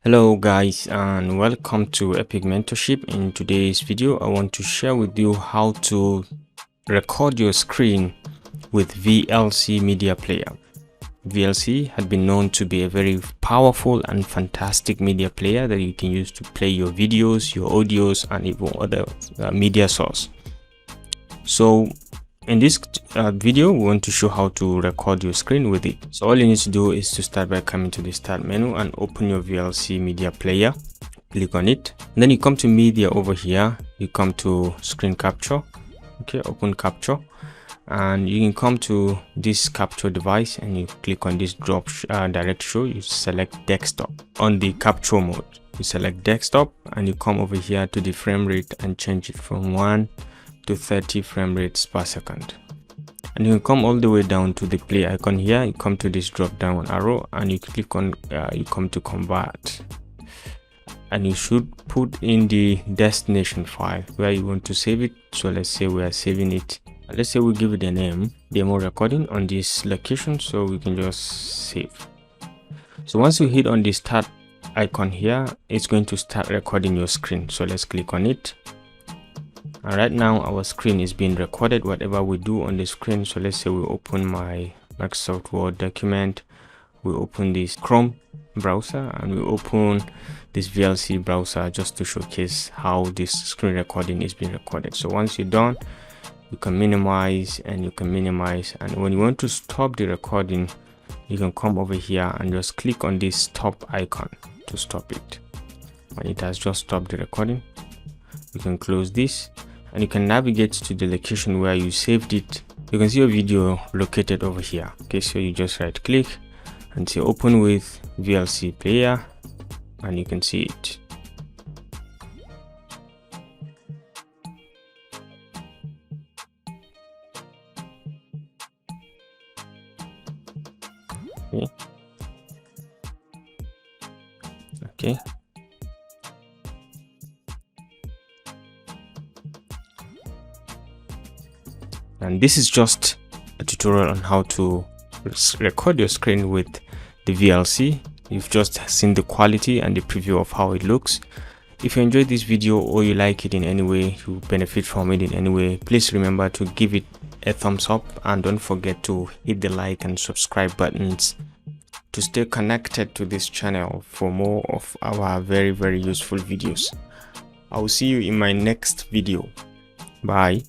Hello guys, and welcome to Epic Mentorship. In today's video I want to share with you how to record your screen with VLC Media Player. VLC had been known to be a very powerful and fantastic media player that you can use to play your videos, your audios, and even other media source. So in this video, we want to show how to record your screen with it. So all you need to do is to start by coming to the start menu and open your VLC Media Player. Click on it. And then you come to media over here. You come to screen capture. Okay, open capture. And you can come to this capture device and you click on this drop direct show. You select desktop. On the capture mode, you select desktop and you come over here to the frame rate and change it from 1 to 30 frame rates per second. And you can come all the way down to the play icon here. You come to this drop down arrow and you click on you come to convert, and you should put in the destination file where you want to save it. So let's say we are saving it, let's say we give it a name, demo recording, on this location, so we can just save. So once you hit on the start icon here, it's going to start recording your screen. So let's click on it. And right now our screen is being recorded, whatever we do on the screen. So let's say we open my Microsoft Word document, we open this Chrome browser, and we open this VLC browser just to showcase how this screen recording is being recorded. So once you're done, you can minimize and you can minimize, and when you want to stop the recording, you can come over here and just click on this stop icon to stop it. When it has just stopped the recording, you can close this and you can navigate to the location where you saved it. You can see your video located over here. Okay, so you just right click and say open with VLC Player, and you can see it. Okay. And this is just a tutorial on how to record your screen with the VLC. You've just seen the quality and the preview of how it looks. If you enjoyed this video or you like it in any way, you benefit from it in any way, please remember to give it a thumbs up, and don't forget to hit the like and subscribe buttons to stay connected to this channel for more of our very useful videos. I will see you in my next video. Bye.